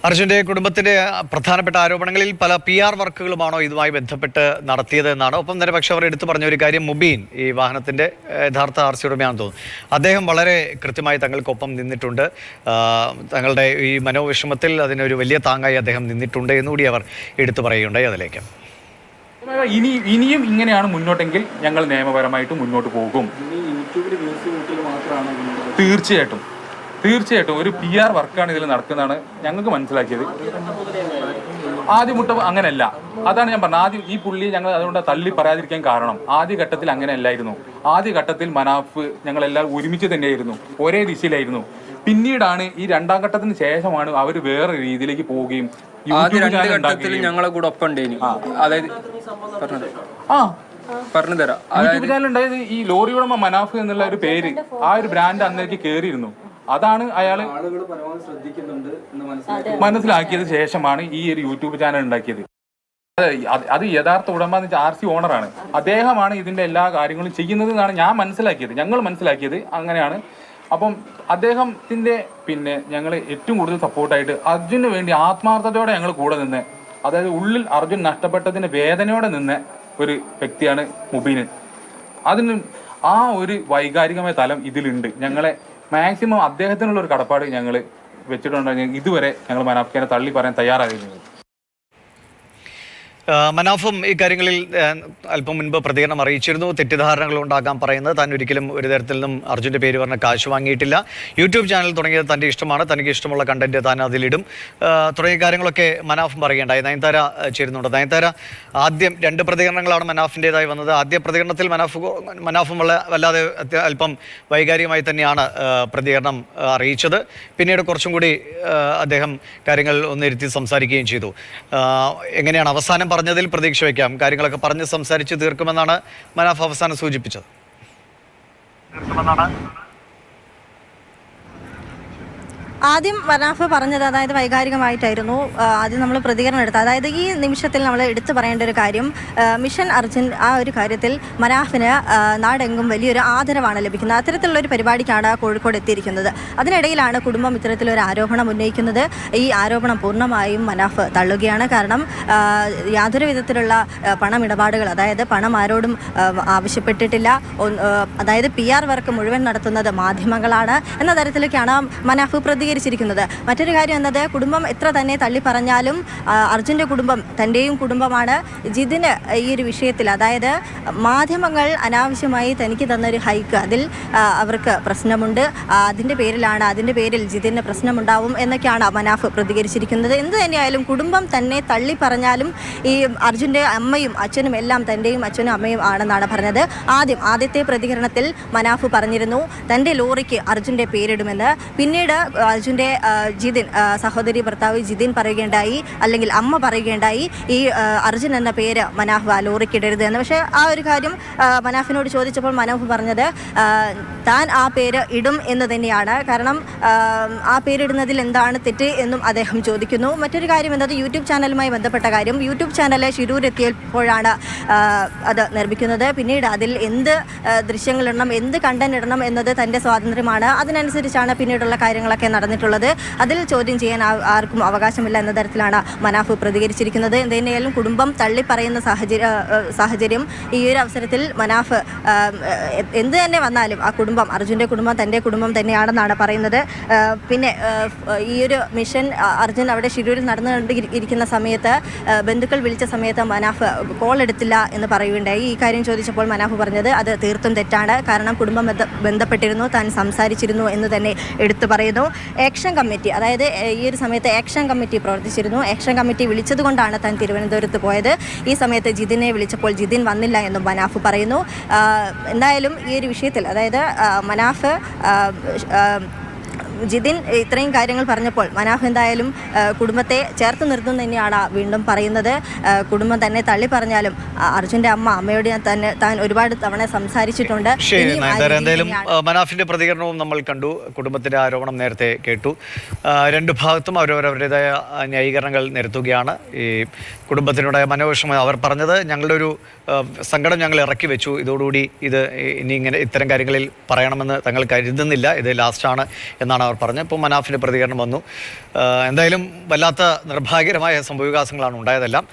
അർജുന്റെ കുടുംബത്തിന്റെ പ്രധാനപ്പെട്ട ആരോപണങ്ങളിൽ പല PR വർക്കുകളുമാണോ ഇതുമായി ബന്ധപ്പെട്ട് നടത്തിയത് എന്നാണ്. ഒപ്പം തന്നെ പക്ഷെ അവർ എടുത്തു പറഞ്ഞ ഒരു കാര്യം, മുബീൻ ഈ വാഹനത്തിന്റെ യഥാർത്ഥ RC ഉടമയാണെന്ന് തോന്നുന്നു. അദ്ദേഹം വളരെ കൃത്യമായി തങ്ങൾക്കൊപ്പം നിന്നിട്ടുണ്ട്. തങ്ങളുടെ ഈ മനോവിഷമത്തിൽ അതിനൊരു വലിയ താങ്ങായി അദ്ദേഹം നിന്നിട്ടുണ്ട് എന്നുകൂടി അവർ എടുത്തു പറയുകയുണ്ടായി. അതിലേക്ക് ഇനിയും ഇങ്ങനെയാണ് മുന്നോട്ടെങ്കിൽ ഞങ്ങൾ നിയമപരമായിട്ട് മുന്നോട്ട് പോകും. തീർച്ചയായിട്ടും ഒരു PR വർക്കാണ് ഇതിൽ നടക്കുന്നതാണ് ഞങ്ങൾക്ക് മനസ്സിലാക്കിയത്. ആദ്യമുട്ട അങ്ങനെയല്ല, അതാണ് ഞാൻ പറഞ്ഞത്. ആദ്യം ഈ പുള്ളി ഞങ്ങൾ അതുകൊണ്ട് തള്ളി പറയാതിരിക്കാൻ കാരണം, ആദ്യഘട്ടത്തിൽ അങ്ങനെ അല്ലായിരുന്നു. ആദ്യഘട്ടത്തിൽ മനാഫ് ഞങ്ങളെല്ലാവരും ഒരുമിച്ച് തന്നെയായിരുന്നു, ഒരേ ദിശയിലായിരുന്നു. പിന്നീടാണ് ഈ രണ്ടാം ഘട്ടത്തിന് ശേഷമാണ് അവർ വേറെ രീതിയിലേക്ക് പോവുകയും ഞങ്ങളെ കൂടെ ഒപ്പം അതായത് പറഞ്ഞു തരാം. യൂട്യൂബ് ചാനൽ ഉണ്ടായത് ഈ ലോറി ഉടമ മനാഫ് എന്നുള്ള ഒരു പേര്, ആ ഒരു ബ്രാൻഡ് അന്നേക്ക് കയറിയിരുന്നു. അതാണ് അയാള് മനസ്സിലാക്കിയത് ശേഷമാണ് ഈ ഒരു യൂട്യൂബ് ചാനൽ ഉണ്ടാക്കിയത്. അത് യഥാർത്ഥ ഉടമ എന്ന് വെച്ചാൽ RC ഓണറാണ്. അദ്ദേഹമാണ് ഇതിന്റെ എല്ലാ കാര്യങ്ങളും ചെയ്യുന്നത് എന്നാണ് ഞാൻ മനസ്സിലാക്കിയത്, ഞങ്ങൾ മനസ്സിലാക്കിയത് അങ്ങനെയാണ്. അപ്പം അദ്ദേഹത്തിന്റെ ഞങ്ങൾ ഏറ്റവും കൂടുതൽ സപ്പോർട്ടായിട്ട് അർജുന് വേണ്ടി ആത്മാർത്ഥതയോടെ ഞങ്ങൾ കൂടെ നിന്ന്, അതായത് ഉള്ളിൽ അർജുൻ നഷ്ടപ്പെട്ടതിന്റെ വേദനയോടെ നിന്ന് ഒരു വ്യക്തിയാണ് മുബീൻ. അതിന് ആ ഒരു വൈകാരികമായ തലം ഇതിലുണ്ട്. ഞങ്ങളെ മാക്സിമം അദ്ദേഹത്തിനുള്ള ഒരു കടപ്പാട് ഞങ്ങൾ വെച്ചിട്ടുണ്ടെങ്കിൽ ഇതുവരെ ഞങ്ങൾ മനാഫിനെ തള്ളി പറയാൻ തയ്യാറായിരുന്നത്. മനാഫും ഈ കാര്യങ്ങളിൽ അല്പം മുൻപ് പ്രതികരണം അറിയിച്ചിരുന്നു. തെറ്റിദ്ധാരണകൾ ഉണ്ടാക്കാൻ പറയുന്നത്, താൻ ഒരിക്കലും ഒരു തരത്തിൽ നിന്നും അർജുൻ്റെ പേര് പറഞ്ഞ കാശ് വാങ്ങിയിട്ടില്ല. യൂട്യൂബ് ചാനൽ തുടങ്ങിയത് തൻ്റെ ഇഷ്ടമാണ്, തനിക്ക് ഇഷ്ടമുള്ള കണ്ടന്റ് താൻ അതിലിടും തുടങ്ങിയ കാര്യങ്ങളൊക്കെ മനാഫും പറയുകയുണ്ടായി. നയൻതാര ചേരുന്നുണ്ട്. നയൻതാര, ആദ്യം 2 പ്രതികരണങ്ങളാണ് മനാഫിൻ്റെതായി വന്നത്. ആദ്യ പ്രതികരണത്തിൽ മനാഫും വല്ലാതെ അല്പം വൈകാരികമായി തന്നെയാണ് പ്രതികരണം അറിയിച്ചത്. പിന്നീട് കുറച്ചും കൂടി അദ്ദേഹം കാര്യങ്ങൾ ഒന്നിരുത്തി സംസാരിക്കുകയും ചെയ്തു. എങ്ങനെയാണ് അവസാനം പറഞ്ഞതിൽ പ്രതീക്ഷ വയ്ക്കാം? കാര്യങ്ങളൊക്കെ പറഞ്ഞ് സംസാരിച്ച് തീർക്കുമെന്നാണ് മനാഫ് അവസാനം സൂചിപ്പിച്ചത്. ആദ്യം മനാഫ് പറഞ്ഞത്, അതായത് വൈകാരികമായിട്ടായിരുന്നു ആദ്യം നമ്മൾ പ്രതികരണം എടുത്തത്. അതായത് ഈ നിമിഷത്തിൽ നമ്മൾ എടുത്തു പറയേണ്ട ഒരു കാര്യം, മിഷൻ അർജുൻ ആ ഒരു കാര്യത്തിൽ മനാഫിന് നാടെങ്കും വലിയൊരു ആദരവാണ് ലഭിക്കുന്നത്. അത്തരത്തിലുള്ളൊരു പരിപാടിക്കാണ് കോഴിക്കോട് എത്തിയിരിക്കുന്നത്. അതിനിടയിലാണ് കുടുംബം ഇത്തരത്തിലൊരു ആരോപണം ഉന്നയിക്കുന്നത്. ഈ ആരോപണം പൂർണ്ണമായും മനാഫ് തള്ളുകയാണ്. കാരണം യാതൊരു വിധത്തിലുള്ള പണമിടപാടുകൾ, അതായത് പണം ആരോടും ആവശ്യപ്പെട്ടിട്ടില്ല. അതായത് PR വർക്ക് മുഴുവൻ നടത്തുന്നത് മാധ്യമങ്ങളാണ് എന്ന തരത്തിലേക്കാണ് മനാഫ് പ്രതികരിച്ചിരിക്കുന്നത്. മറ്റൊരു കാര്യം എന്നത്, കുടുംബം എത്ര തന്നെ തള്ളി പറഞ്ഞാലും അർജുൻ്റെ കുടുംബം തൻ്റെയും കുടുംബമാണ്. ജിതിന് ഈ ഒരു വിഷയത്തിൽ, അതായത് മാധ്യമങ്ങൾ അനാവശ്യമായി തനിക്ക് തന്നൊരു ഹൈക്ക്, അതിൽ അവർക്ക് പ്രശ്നമുണ്ട്, അതിൻ്റെ പേരിൽ ജിതിന് പ്രശ്നമുണ്ടാവും എന്നൊക്കെയാണ് മനാഫ് പ്രതികരിച്ചിരിക്കുന്നത്. എന്ത് തന്നെയായാലും കുടുംബം തന്നെ തള്ളി പറഞ്ഞാലും ഈ അർജുൻ്റെ അമ്മയും അച്ഛനും എല്ലാം തൻ്റെയും അച്ഛനും അമ്മയും ആണെന്നാണ് പറഞ്ഞത്. ആദ്യത്തെ പ്രതികരണത്തിൽ മനാഫ് പറഞ്ഞിരുന്നു തൻ്റെ ലോറിക്ക് അർജുൻ്റെ പേരിടുമെന്ന്. പിന്നീട് അർജുൻ്റെ സഹോദരി ഭർത്താവ് ജിതിൻ പറയുകയുണ്ടായി, അല്ലെങ്കിൽ അമ്മ പറയുകയുണ്ടായി, ഈ അർജുൻ എന്ന പേര് മനാഫ് ആ ലോറിക്ക് ഇടരുത് എന്ന്. പക്ഷേ ആ ഒരു കാര്യം മനാഫിനോട് ചോദിച്ചപ്പോൾ മനാഫ് പറഞ്ഞത് താൻ ആ പേര് ഇടും എന്ന് തന്നെയാണ്. കാരണം ആ പേരിടുന്നതിൽ എന്താണ് തെറ്റ് എന്നും അദ്ദേഹം ചോദിക്കുന്നു. മറ്റൊരു കാര്യം എന്നത് യൂട്യൂബ് ചാനലുമായി ബന്ധപ്പെട്ട കാര്യം. യൂട്യൂബ് ചാനൽ ശിരൂരെത്തിയപ്പോഴാണ് അത് നിർമ്മിക്കുന്നത്. പിന്നീട് അതിൽ എന്ത് ദൃശ്യങ്ങൾ ഇടണം, എന്ത് കണ്ടന്റ് ഇടണം എന്നത് തൻ്റെ സ്വാതന്ത്ര്യമാണ്. അതിനനുസരിച്ചാണ് പിന്നീടുള്ള കാര്യങ്ങളൊക്കെ നടന്നിട്ടുള്ളത്. അതിൽ ചോദ്യം ചെയ്യാൻ ആർക്കും അവകാശമില്ല എന്ന തരത്തിലാണ് മനാഫ് പ്രതികരിച്ചിരിക്കുന്നത്. എന്തായാലും കുടുംബം തള്ളിപ്പറയുന്ന സാഹചര്യം ഈ ഒരു അവസരത്തിൽ മനാഫ് എന്ത് തന്നെ വന്നാലും ആ കുടുംബം, അർജുൻ്റെ കുടുംബം തൻ്റെ കുടുംബം തന്നെയാണെന്നാണ് പറയുന്നത്. പിന്നെ ഈ ഒരു മിഷൻ അർജുൻ അവിടെ ഷിരൂരിൽ നടന്നുകൊണ്ടിരിക്കുന്ന സമയത്ത് ബന്ധുക്കൾ വിളിച്ച സമയത്ത് മനാഫ് കോൾ എടുത്തില്ല എന്ന് പറയുകയുണ്ടായി. ഈ കാര്യം ചോദിച്ചപ്പോൾ മനാഫ് പറഞ്ഞത് അത് തീർത്തും തെറ്റാണ്. കാരണം കുടുംബം ബന്ധപ്പെട്ടിരുന്നു, താൻ സംസാരിച്ചിരുന്നു എന്ന് തന്നെ എടുത്തു പറയുന്നു. ആക്ഷൻ കമ്മിറ്റി, അതായത് ഈ ഒരു സമയത്ത് ആക്ഷൻ കമ്മിറ്റി പ്രവർത്തിച്ചിരുന്നു. ആക്ഷൻ കമ്മിറ്റി വിളിച്ചതുകൊണ്ടാണ് താൻ തിരുവനന്തപുരത്ത് പോയത്. ഈ സമയത്ത് ജിതിനെ വിളിച്ചപ്പോൾ ജിതിൻ വന്നില്ല എന്നും മനാഫ് പറയുന്നു. എന്തായാലും ഈ ഒരു വിഷയത്തിൽ, അതായത് മനാഫ് ജിതിൻ ഇത്രയും കാര്യങ്ങൾ പറഞ്ഞപ്പോൾ മനാഫ് എന്തായാലും കുടുംബത്തെ ചേർത്ത് നിർത്തുന്നു തന്നെയാണ് വീണ്ടും പറയുന്നത്. കുടുംബം തന്നെ തള്ളി പറഞ്ഞാലും അർജുൻ്റെ അമ്മയോട് താൻ ഒരുപാട് തവണ സംസാരിച്ചിട്ടുണ്ട്. എന്തായാലും മനാഫിന്റെ പ്രതികരണവും നമ്മൾ കണ്ടു. കുടുംബത്തിന്റെ ആരോപണം നേരത്തെ കേട്ടു. 2 ഭാഗത്തും അവരവരുടേതായ ന്യായീകരണങ്ങൾ നിരത്തുകയാണ്. ഈ കുടുംബത്തിനുണ്ടായ മനോവിഷമം അവർ പറഞ്ഞത്, ഞങ്ങളുടെ ഒരു സങ്കടം ഞങ്ങൾ ഇറക്കി വെച്ചു, ഇതോടുകൂടി ഇനി ഇത്തരം കാര്യങ്ങളിൽ പറയണമെന്ന് തങ്ങൾ കരുതുന്നില്ല, ഇത് ലാസ്റ്റാണ് എന്നാണ് അവർ പറഞ്ഞത്. ഇപ്പോൾ മനാഫിൻ്റെ പ്രതികരണം വന്നു. എന്തായാലും വല്ലാത്ത നിർഭാഗ്യകരമായ സംഭവവികാസങ്ങളാണ് ഉണ്ടായതെല്ലാം.